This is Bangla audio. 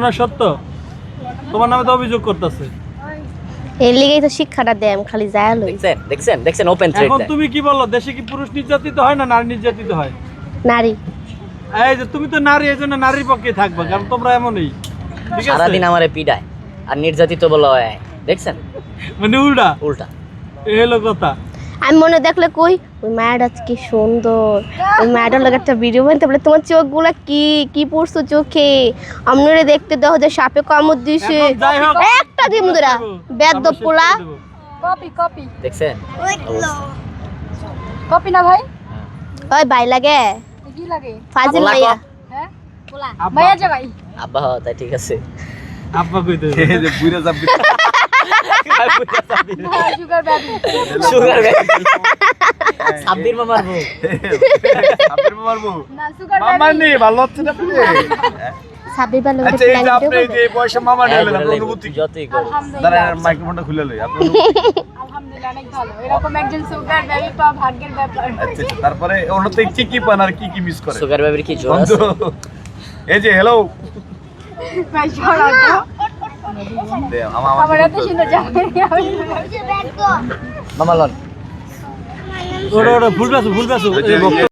না সত্য তোমার নামে তো অভিযোগ করতেছে। এর লিগেই তো শিক্ষাটা দেম খালি যায় লই। দেখছেন ওপেন থ্রেড। এখন তুমি কি বললো, দেশে কি পুরুষ নির্যাতিত হয় না নারী নির্যাতিত হয়? নারী। এই যে তুমি তো নারী, এই জন্য নারীর পক্ষে থাকবা, কারণ তোমরা এমনই। ঠিক আছে, সারাদিন আমারে পিডায় আর নির্যাতিত বলা হয়। দেখছেন মানে উল্টা উল্টা। এই হলো কথা। আমি মনে দেখলে কই ওই মায়াটা কি সুন্দর, ওই মায়াটার লোক একটা ভিডিও বানাতে বলে তোমার চোখগুলা কি কি পড়ছো চোখে, আমনুরে দেখতে দাও যে সাপে কামড় দিছে এখন যাই হোক, একটা দিন মুদরা বেদ্য পোলা। কপি দেখছেন কপি না ভাই? ওই ভাই লাগে কি লাগে? ফাজিল আব্বা মাইয়া। হ্যাঁ বলা আব্বা। ভাইয়া যে ভাই আব্বা তাই ঠিক আছে। আব্বা কইতে এই যে বুইরা যাবি সুগার বেবি সুগার সাব্বির মামার বউ। আপনি মারবো না সুগার মামা বেবি নেই, ভালো হচ্ছে না আপনি? সাবির ভালো আচ্ছা এই যে আপনি এই যে বয়সে মামা নিলেন, আপনার অনুভূতি কি? যতই করো। আলহামদুলিল্লাহ দাঁড়ান মাইক্রোফোনটা খুলে লই আপনি অনুভূতি। আলহামদুলিল্লাহ অনেক ভালো। এরকম একজন সুগার বেবি পাওয়া ভাগ্যের ব্যাপার। আচ্ছা তারপরে অন্যতে কি পান আর কি মিস করে সুগার বেবির কি জোর বন্ধু? আছে? এই যে হ্যালো ভাই সরাও তো। আমার আমার এত সুন্দর জামাই মামা লন ওটা ফুল গাছ